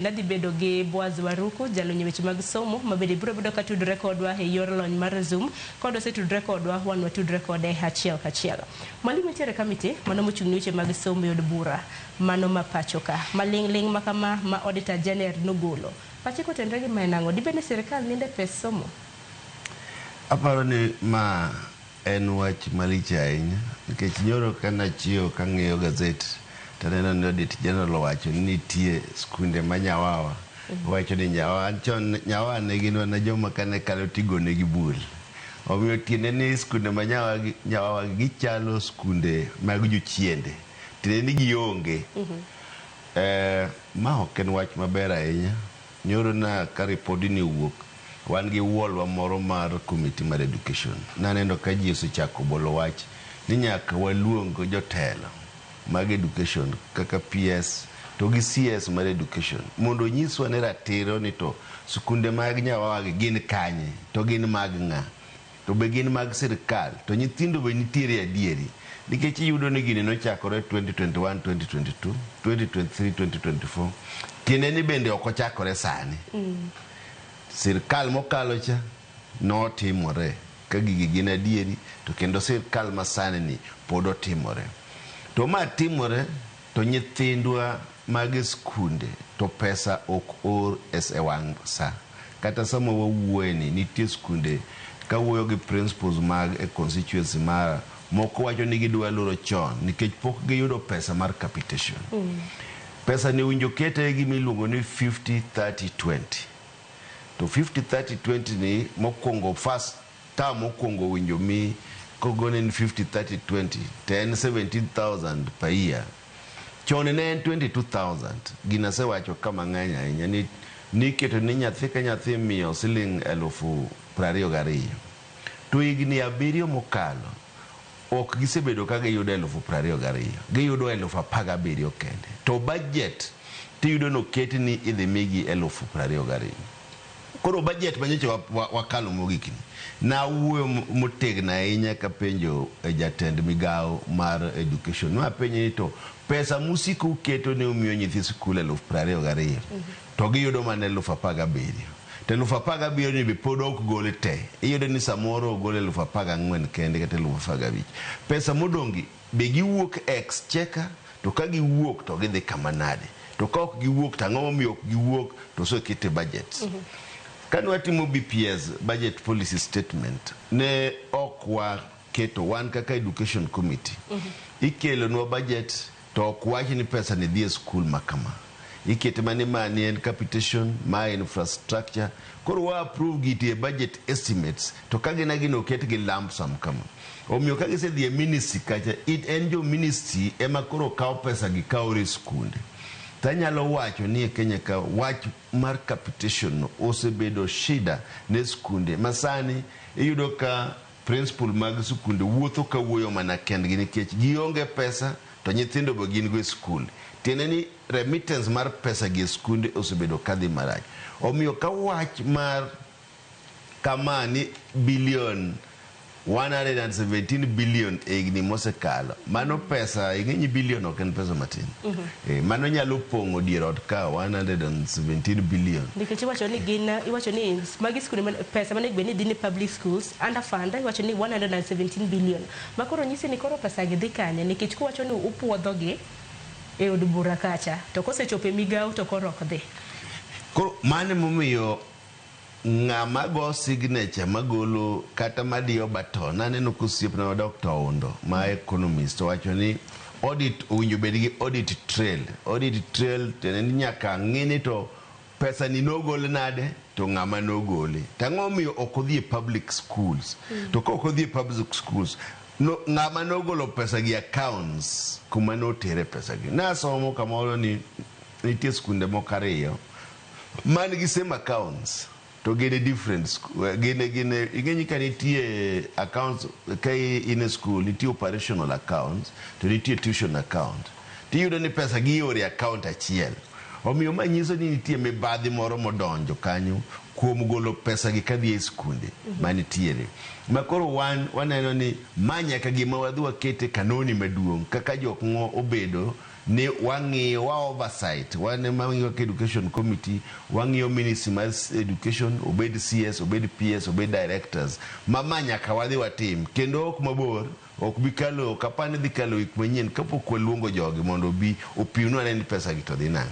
Nadhi bedo gi Boaz Waruku, jalony weche mag somo, mabende biro bedo ka tudore kodwa e yor lony mar Zoom, kod osetudore kodwa wan watudore kode achiel kachiel. Mwalimu nitiere kamiti mano mochung'ne weche mag somo e od bura, mano ma pacho ka, maling' makama ma Auditor General nogolo. Pache kotenre gi manang'o, dibende sirkal ninde pes somo? Aparo ni ma en wach malich ahinya, nikech nyoro kanachiewo kang'iyo gazet taneno ni Auditor General owacho ni nitie skunde ma Nyawawa. Wacho ni Nyawawa ne gin wana joma kane kalo tigone gi bul. Omiyo tiende ni skunde ma Nyawawa gichalo skunde mag jochiende. Tiende ni gionge. Ma ok en wach maber ahinya. Nyoro na ka ripodi ni wuok, wan gi wuolwa moro mar committee mar education. Naneno ka ji osechako bolo wach ni nyaka waluong jotelo mag education kaka PS to gi CS mar education mondo nyiswa ne ratiro ni to skunde mag Nyawawa gin kanye, to gin mag ng'a, to be gin mag sirkal, to nyithindo be nitiere adieri. Nikech iyudo ni gini nochakore 2021, 2022, 2023, 2024. Tiende ni bende ok ochakore sani. Sirkal mokalo cha notimore ka gigi gin adieri, to kendo sirkal masani ni pod otimore. To ma timore to nyithindwa mag skunde to pesa ok or e wang' sa. Kata sama wawuoye ni nitie skunde ka wuoyo gi principals mag e constituency mara, moko wacho ni gidwa loro chon nikech pok giyudo pesa mar capitation. Pesa ni winjo kete gi miluongo ni 50-30-20. To 50-30-20 ni mokwongo first term mokwongo winjo mi kogone ni 50-30-20 10 17,000 per year. Chone ne 22,000. Gina se wacho kama ng'eny ahinya ni keto ni nyathi ka nyathi miyo siling 22,000. To higni 7 mokalo ok gisebedo ka giyudo 22,000. Giyudo 17,000 kende. To budget tiyudo no keti ni idhi migi 22,000. Koro budget manyoche wakalo mogikini. Na wuoyo motegna ahinya ka penjo jatend migao mar education. Ma penjo ni to pesa musiko uketo ne umiyo nyithi skul 22,000. To giyudo mana 17,000. To 17,000 ni be pod ok gole te. Iyudo ni samoro gole 14,000 kende kata 15,000. Pesa modongi be giwuok exchequer, to ka giwuok to gidhi kama nade. To ka ok giwuok to ang'o momiyo ok giwuok to so kete budget. Kanwa timo BPS budget policy statement ne okwa keto wan kaka education committee. Ikelo nwa budget to okwachi ni pesa ni dhie school makama. Ikete mani en capitation, ma infrastructure. Koro wa approve giti budget estimates to kagina gino ket gi lump sum kama. Omiyo kagise dhie ministry kacha, it enjo ministry ema koro kao pesa gi kaore skunde. Tanyalo wacho ni Kenya ka wach mar capitation osebedo shida ne skunde. Masani iyudo ka principal mag skunde wuotho ka wuoyo mana kendgi nikech gionge pesa to nyithindo be gin go skul. Tiende ni remittance mar pesa gi skunde osebedo kadhi marach. Omiyo ka wach mar kama ni billion 117 billion egni mosekalo. Mano pesa, ing'enyi billion ok en pesa matin. Mano nyalo pongo dier od ka 117 billion. Nikech iwacho ni magi skunde pesa mane gbe ni dhi ni public schools under fund, iwacho ni 117 billion. Makoro nyisi ni koro pesa gi dhi kanye nikech kuwacho ni upuodho gi e od bura kacha to kosechope migao to koro ok dhi. Koro mane momiyo ng'ama go signature magolo kata madiyo baton. Naneno kusiepna wa Dr. Ondo ma economist wacho ni audit owinjo bed gi audit trail. Audit trail tene ni nyaka ng'ini to pesa ni nogol nade to ng'ama nogole. Tang'o miyo ok odhi e public schools. To ka ok odhi e public schools no ng'ama nogolo pesa gi accounts kuma notere pesa gi. Nasomo kamoro ni nitie skunde moko ariyo man gi same accounts to get a difference. Ing'enyi ka nitie accounts ka in a school, nitie operational accounts, to nitie tuition account. Tiyudo ni pesa gi ore account achiel. Omiyo manyiso ni nitie mibadhi moro modonjo kanyo kuom golo pesa gi kadhi e skunde manitiere. Makoro waneno ni manya ka gima wadhi wakete kanoni maduong' kaka jok ngo obedo ni wang'iyo wa oversight, wan ema wang'iyo ka education committee, wang'iyo ministry mar education, obed CS, obed PS, obed directors, mama nyaka wadhi watim, kendo ok mabor, ok bi kalo, kapani dhi kalo wik manyien kapok waluongo jogi mondo bi opiwnu ane ni pesa gi to dhi nang'o.